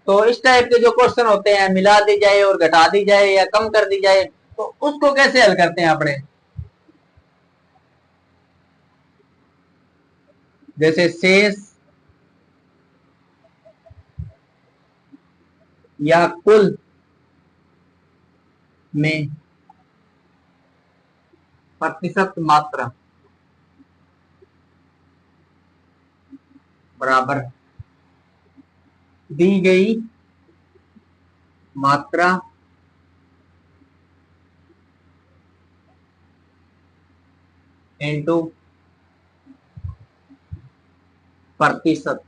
तो इस टाइप के जो क्वेश्चन होते हैं, मिला दी जाए और घटा दी जाए या कम कर दी जाए, तो उसको कैसे हल करते हैं अपने, जैसे शेष या कुल में प्रतिशत मात्रा बराबर दी गई मात्रा इंटू प्रतिशत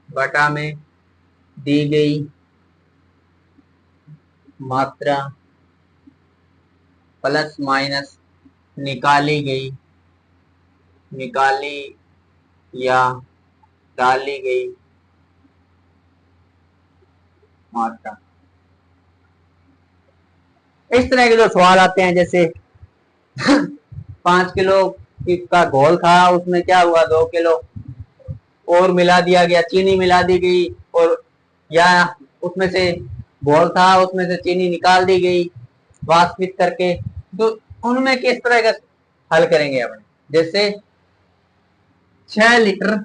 बटा में दी गई मात्रा प्लस माइनस निकाली या डाली गई मात्रा। इस तरह के जो सवाल आते हैं, जैसे 5 किलो का घोल था, उसमें क्या हुआ, 2 किलो और मिला दिया गया, चीनी मिला दी गई, और या उसमें से घोल था उसमें से चीनी निकाल दी गई वाष्पित करके। तो उनमें किस तरह का हल करेंगे अपने, जैसे 6 लीटर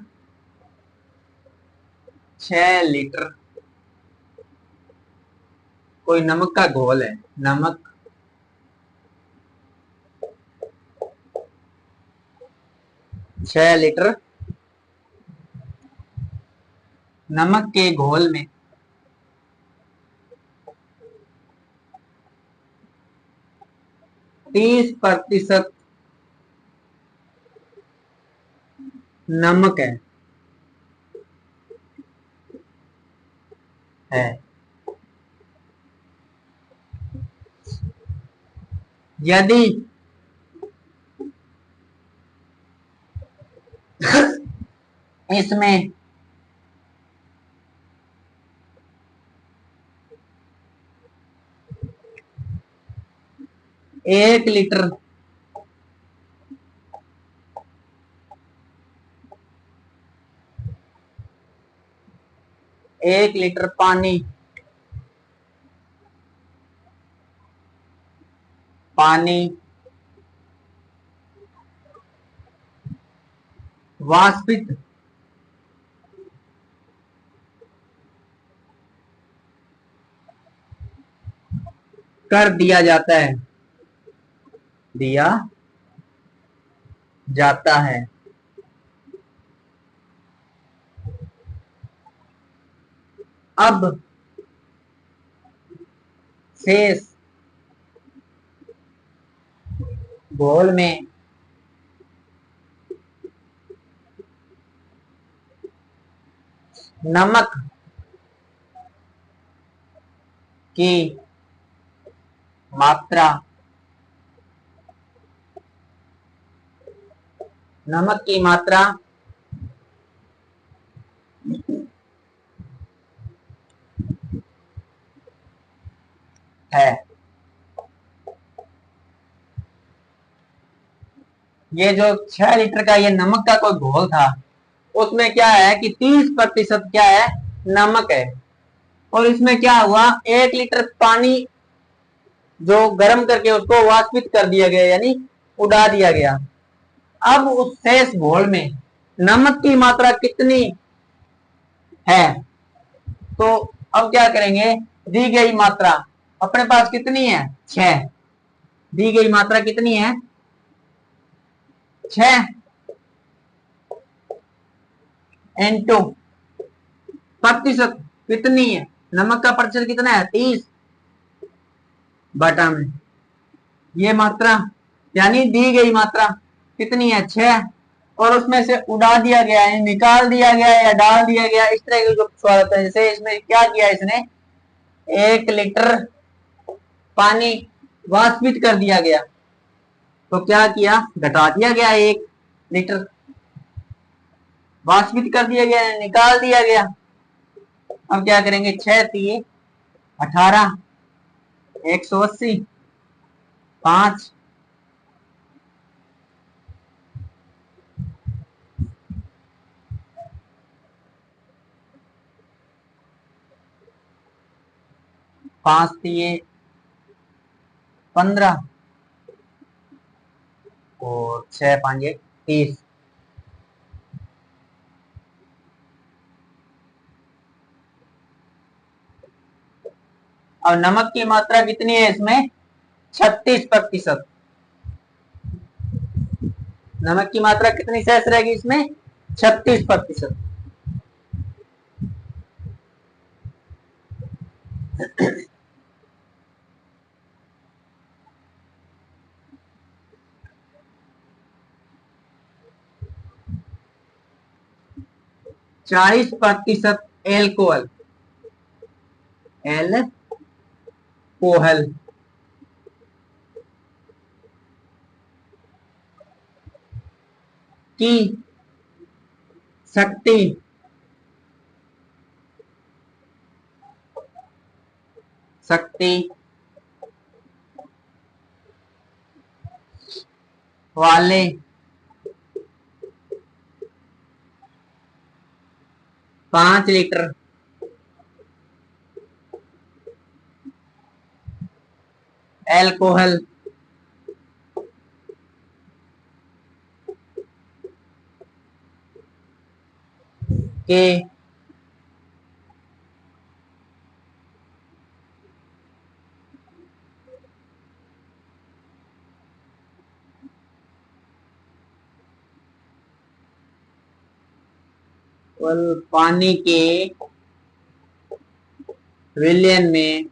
कोई नमक का घोल है, नमक 6 लीटर नमक के घोल में 30% नमक है। यदि इसमें 1 लीटर पानी वाष्पित कर दिया जाता है अब शेष घोल में नमक की मात्रा है। ये जो 6 लीटर का ये नमक का कोई घोल था, उसमें क्या है कि 30% क्या है, नमक है। और इसमें क्या हुआ, 1 लीटर पानी जो गर्म करके उसको वाष्पित कर दिया गया, यानी उड़ा दिया गया। अब उस शेष घोल में नमक की मात्रा कितनी है, तो अब क्या करेंगे, दी गई मात्रा अपने पास कितनी है, 6, दी गई मात्रा कितनी है, 6 इंटू प्रतिशत कितनी है, नमक का प्रतिशत कितना है, 30 बटा में ये मात्रा, यानी दी गई मात्रा कितनी है, 6, और उसमें से उड़ा दिया गया है, निकाल दिया गया या डाल दिया गया। इस तरह के जो सवाल होता है, जैसे इसमें क्या किया, इसने 1 लीटर पानी वाष्पित कर दिया गया, तो क्या किया, घटा दिया गया, 1 लीटर वाष्पित कर दिया गया, निकाल दिया गया। अब क्या करेंगे, 6 दिए 18, 180, 5, 5 दिए 15 और 6 5 30। अब नमक की मात्रा कितनी है इसमें, 36%। नमक की मात्रा कितनी शेष रहेगी इसमें, 36%। 40% एल्कोहल, एल्कोहल की शक्ति वाले 5 लीटर एल्कोहल के पानी के विलयन में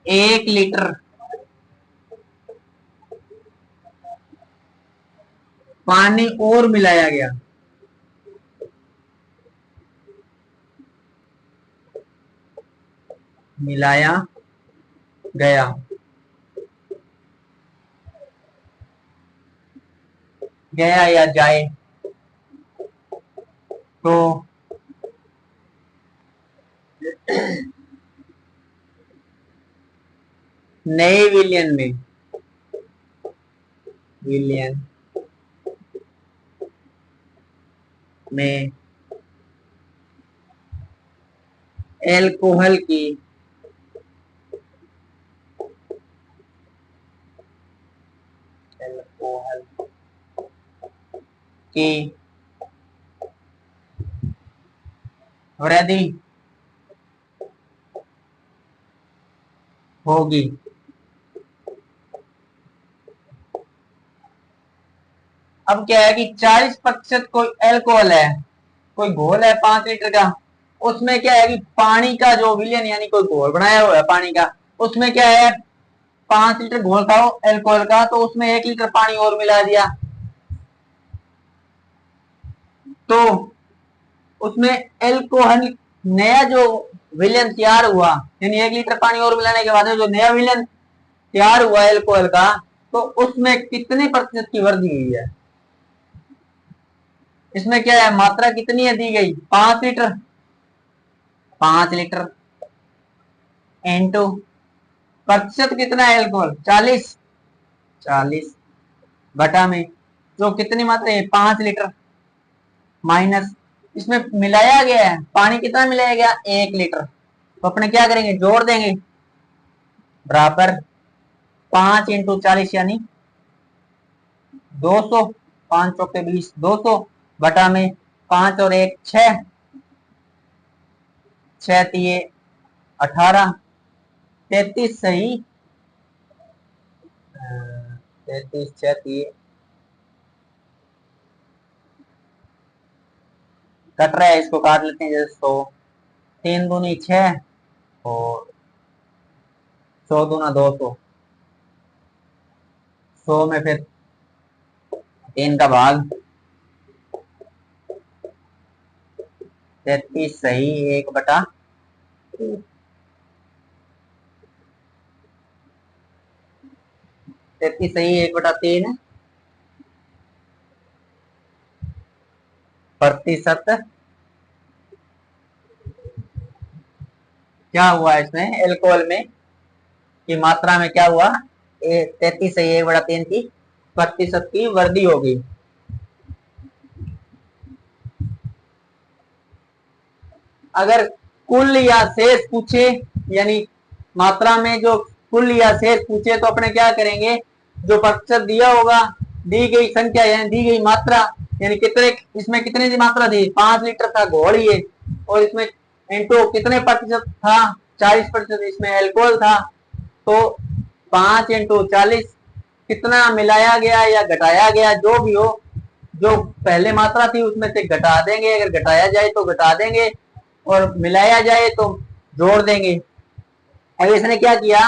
1 लीटर पानी और मिलाया गया, मिलाया गया गया या जाए तो नए विलयन में एल्कोहल की वृद्धि होगी। अब क्या है कि 40% कोई एल्कोहल है, कोई घोल है 5 लीटर का, उसमें क्या है कि पानी का जो विलयन यानी कोई घोल बनाया हुआ है पानी का, उसमें क्या है 5 लीटर घोल था एल्कोहल का, तो उसमें 1 लीटर पानी और मिला दिया, तो उसमें एल्कोहल नया जो विलयन तैयार हुआ, यानी 1 लीटर पानी और मिलाने के बाद जो नया विलयन तैयार हुआ एल्कोहल का, तो उसमें कितने प्रतिशत की वृद्धि हुई है। इसमें क्या है मात्रा कितनी है दी गई 5 लीटर, 5 लीटर इंटू प्रतिशत कितना है एल्कोहल 40 बटा में जो कितनी मात्रा है 5 लीटर माइनस इसमें मिलाया गया है पानी कितना मिलाया गया 1 लीटर, तो अपने क्या करेंगे जोड़ देंगे बराबर 5 × 40 यानी 200, 5 चौके 20 200 बटा में 5 और 1 6 6 तिये 18 33 सही 33 6 तिये कट रहा है, इसको काट लेते हैं जैसे 100 3 दूनी 6 और 100 दूना 200, 100 में फिर 3 का भाग 33 सही 1 बटा 33 सही 1 बटा 3 प्रतिशत क्या हुआ इसमें एल्कोहल में की मात्रा में क्या हुआ 33 सही 1 बटा 3 की प्रतिशत की वृद्धि होगी। अगर कुल या शेष पूछे यानी मात्रा में जो कुल या शेष पूछे तो अपने क्या करेंगे जो प्रतिशत दिया होगा दी गई संख्या यानी दी गई मात्रा यानी कितने इसमें कितने की मात्रा थी 5 लीटर था घोल ये और इसमें इंटू कितने प्रतिशत था 40% इसमें एल्कोहल था तो 5 × 40 कितना मिलाया गया या घटाया गया, जो भी हो, जो पहले मात्रा थी उसमें से घटा देंगे, अगर घटाया जाए तो घटा देंगे और मिलाया जाए तो जोड़ देंगे। अब इसने क्या किया,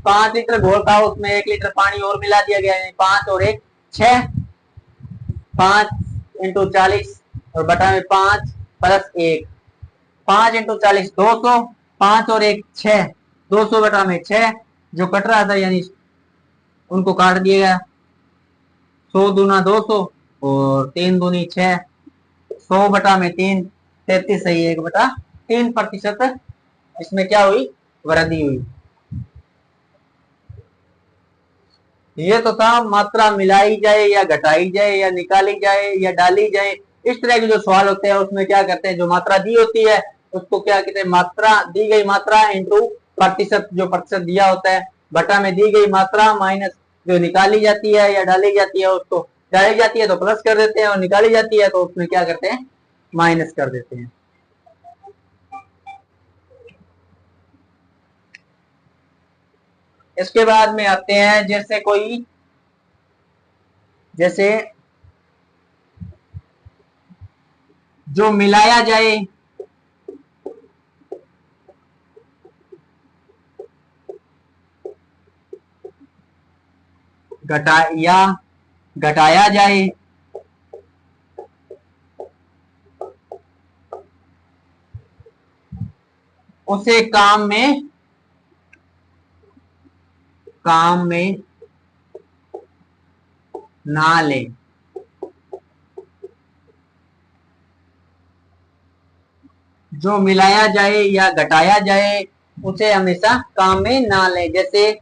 5 लीटर घोल था, उसमें 1 लीटर पानी और मिला दिया गया, 5 और 1 6, 5 × 40 और बटा में 5 प्लस 1, 5 × 40 200, 5 और 1 6, 200 बटा में 6 जो कट रहा था, यानी उनको काट दिया गया। 100 दूना 200 और 3 दूनी 6, 100 बटा में 3, 33 सही 1/3% इसमें क्या हुई, वृद्धि हुई। ये तो था मात्रा मिलाई जाए या घटाई जाए या निकाली जाए या डाली जाए, इस तरह के जो सवाल होते हैं उसमें क्या करते हैं, जो मात्रा दी होती है उसको क्या कहते हैं, मात्रा, दी गई मात्रा इंटू प्रतिशत, जो प्रतिशत दिया होता है, बटा में दी गई मात्रा माइनस जो निकाली जाती है या डाली जाती है, उसको डाली जाती है तो प्लस कर देते हैं और निकाली जाती है तो उसमें क्या करते हैं, माइनस कर देते हैं। इसके बाद में आते हैं, जैसे जो मिलाया जाए घटाया जाए, उसे काम में ना ले। जो मिलाया जाए या घटाया जाए उसे हमेशा काम में ना ले। जैसे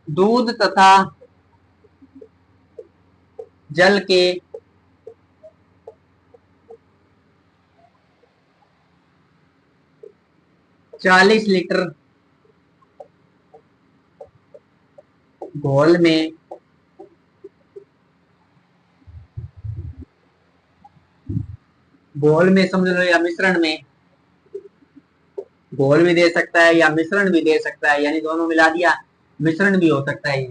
दूध तथा जल के 40 लीटर घोल में समझ लो या मिश्रण में, घोल भी दे सकता है या मिश्रण भी दे सकता है, यानी दोनों मिला दिया, मिश्रण भी हो सकता है।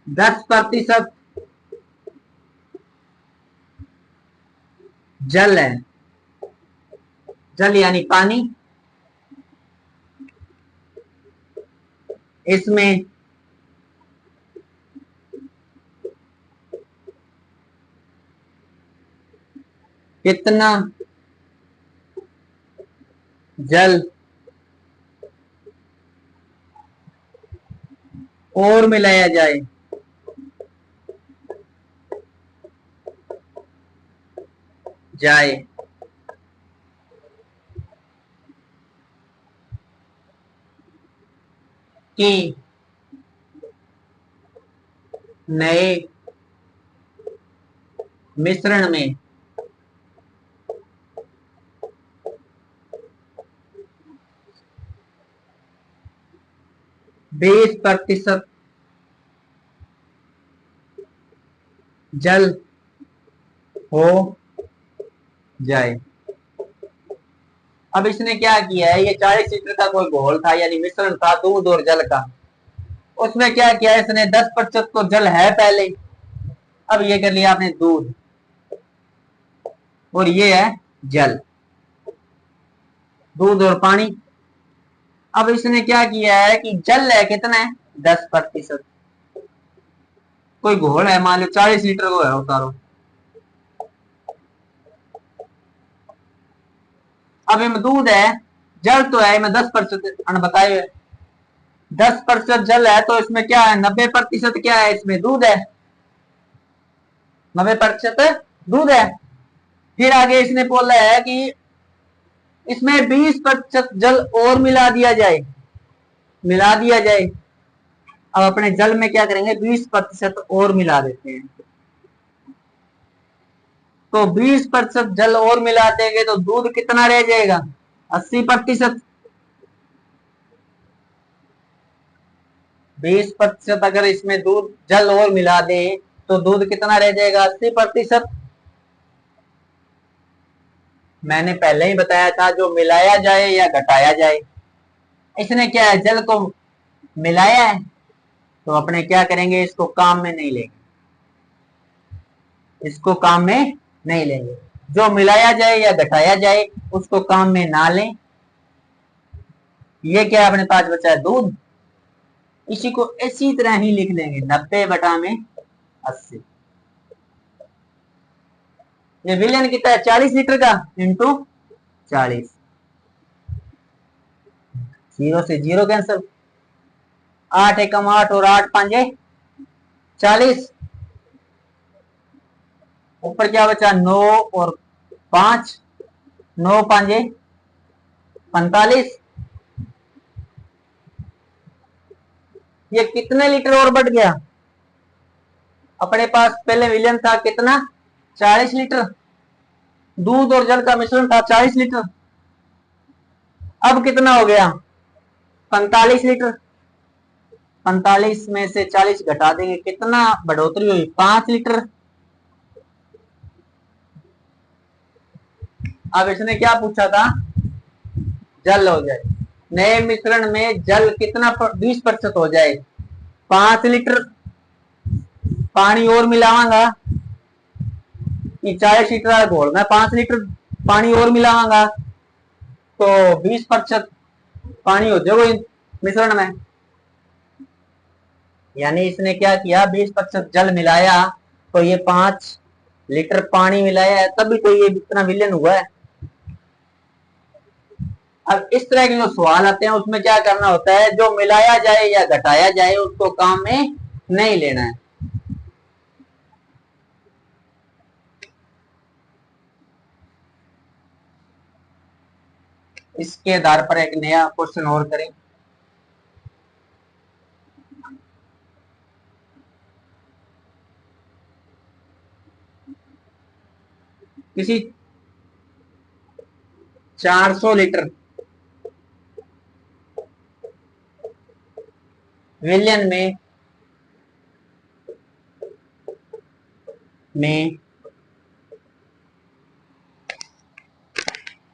10% जल है, जल यानी पानी, इसमें कितना जल और मिलाया जाए कि नए मिश्रण में 20% जल हो जाए। अब इसने क्या किया है, ये 40 लीटर का कोई घोल था, यानी मिश्रण था दूध और जल का, उसमें क्या किया इसने, 10% तो जल है पहले, अब ये कर लिया आपने दूध और ये है जल, दूध और पानी। अब इसने क्या किया है कि जल है कितना है, 10%, कोई घोल है मान लो 40 लीटर को है उतारो, अब इनमें दूध है, जल तो है इनमें 10% बताए हुए, 10% जल है तो इसमें क्या है, 90% क्या है, इसमें दूध है, 90% दूध है। फिर आगे इसने बोला है कि इसमें 20% जल और मिला दिया जाए। अब अपने जल में क्या करेंगे, 20% और मिला देते हैं, तो 20% जल और मिला देंगे तो दूध कितना रह जाएगा, 80%। 20% अगर इसमें दूध जल और मिला दे तो दूध कितना रह जाएगा, 80%। मैंने पहले ही बताया था, जो मिलाया जाए या घटाया जाए। इसने क्या है, जल को मिलाया है, तो अपने क्या करेंगे, इसको काम में नहीं लेंगे, इसको काम में नहीं लेंगे। जो मिलाया जाए या घटाया जाए उसको काम में ना लें। ये क्या अपने पास बचा है, दूध। इसी को इसी तरह ही लिख लेंगे, 90/80। ये विलयन कितना है, 40 लीटर का, इंटू 40। जीरो से जीरो कैंसिल, 8 एकम 8 और 8 पांजे 40। ऊपर क्या बचा, 9 और 5, 9 पांजे 45। ये कितने लीटर और बढ़ गया, अपने पास पहले विलयन था कितना, 40 लीटर। दूध और जल का मिश्रण था 40 लीटर, अब कितना हो गया, 45 लीटर। 45 में से 40 घटा देंगे, कितना बढ़ोतरी हुई, 5 लीटर। अब इसने क्या पूछा था, जल हो जाए, नए मिश्रण में जल कितना 20% हो जाए, 5 लीटर। पानी और मिलावांगा, 40 लीटर घोल में 5 लीटर पानी और मिलावांगा, तो 20% पानी हो जाएगा मिश्रण में। यानी इसने क्या किया, 20% जल मिलाया, तो ये 5 लीटर पानी मिलाया है, तभी तो ये इतना विलयन हुआ है। अब इस तरह के जो सवाल आते हैं उसमें क्या करना होता है, जो मिलाया जाए या घटाया जाए उसको काम में नहीं लेना है। इसके आधार पर एक नया क्वेश्चन और करें। किसी 400 लीटर विलयन में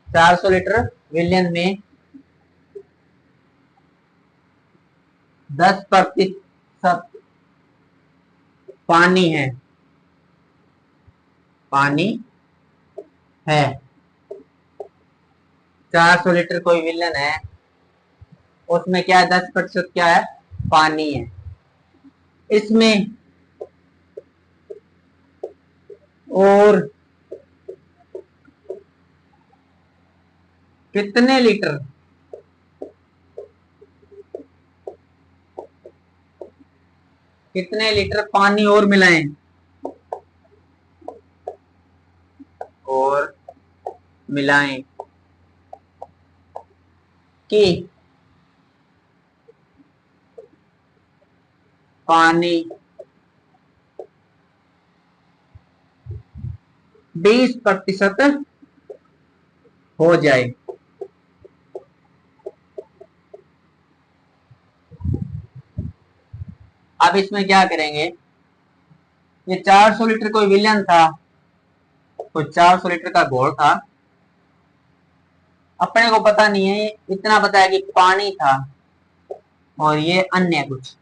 400 लीटर विलयन में 10% पानी है, पानी है। 400 लीटर कोई विलयन है, उसमें क्या है, 10% क्या है, पानी है। इसमें और कितने लीटर पानी और मिलाएं, और मिलाएं कि पानी 20% हो जाए। अब इसमें क्या करेंगे, ये 400 लीटर कोई विलयन था, तो 400 लीटर का घोल था, अपने को पता नहीं है, इतना पता है कि पानी था और ये अन्य कुछ।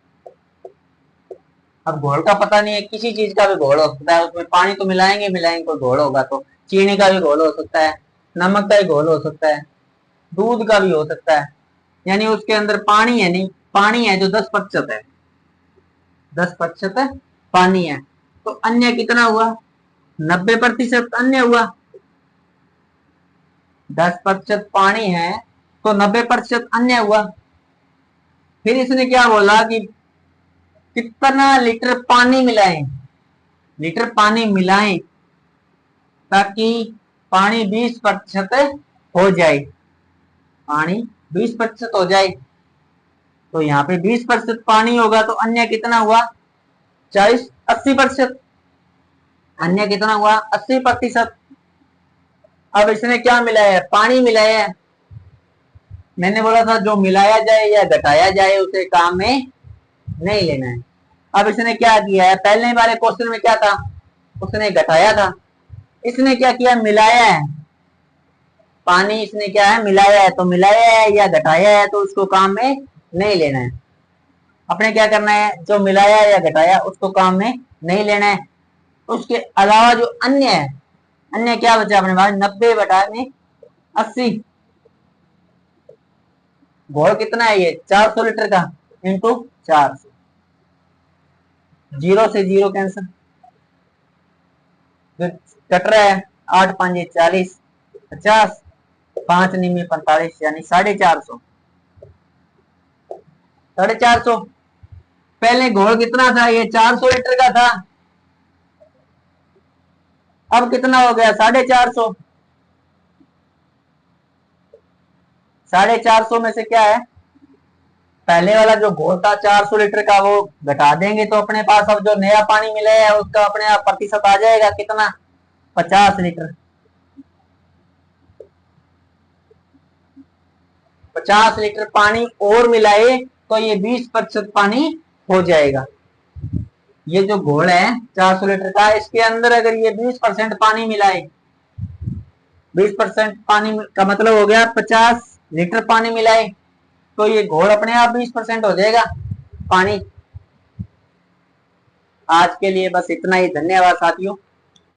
अब घोल का पता नहीं है, किसी चीज का भी घोल हो सकता है, उसमें पानी तो मिलाएंगे मिलाएंगे, कोई घोल होगा, तो चीनी का भी घोल हो सकता है, नमक का भी घोल हो सकता है, दूध का भी हो सकता है। यानी उसके अंदर पानी है नहीं, पानी है जो 10% है, 10% पानी है, तो अन्य कितना हुआ, 90% अन्य हुआ। 10% पानी है तो 90% अन्य हुआ। फिर इसने क्या बोला कि कितना लीटर पानी मिलाएं, लीटर पानी मिलाएं ताकि पानी 20% हो जाए, पानी 20% हो जाए। तो यहाँ पे 20% पानी होगा, तो अन्य कितना हुआ, 80%। अन्य कितना हुआ, 80%। अब इसने क्या मिलाया है, पानी मिलाया है। मैंने बोला था जो मिलाया जाए या घटाया जाए उसे काम में नहीं लेना है। अब इसने क्या किया है, पहले वाले क्वेश्चन में क्या था, उसने घटाया था, इसने क्या किया, मिलाया है। पानी इसने क्या है, मिलाया है, तो मिलाया है या घटाया है तो उसको काम में नहीं लेना है। अपने क्या करना है, जो मिलाया या घटाया उसको काम में नहीं लेना है। उसके अलावा जो अन्य है, अन्य क्या बचा अपने पास, 90/80। घोल कितना है ये, 400 लीटर का, इंटू 400। 0 से 0 कैंसिल, फिर कट रहा है, 8 5 40, 50, 5 9 45, यानी 450। 450। पहले घोल कितना था, ये 400 लीटर का था, अब कितना हो गया, 450। 450 में से क्या है, पहले वाला जो घोल था 400 लीटर का वो घटा देंगे तो अपने पास अब जो नया पानी मिला है उसका अपने आप प्रतिशत आ जाएगा, कितना, 50 लीटर। 50 लीटर पानी और मिलाए तो ये 20% पानी हो जाएगा। ये जो घोल है 400 लीटर का, इसके अंदर अगर ये 20% पानी मिलाए, 20% पानी का मतलब हो गया 50 लीटर पानी मिलाए तो ये घोल अपने आप 20% हो जाएगा पानी। आज के लिए बस इतना ही, धन्यवाद साथियों।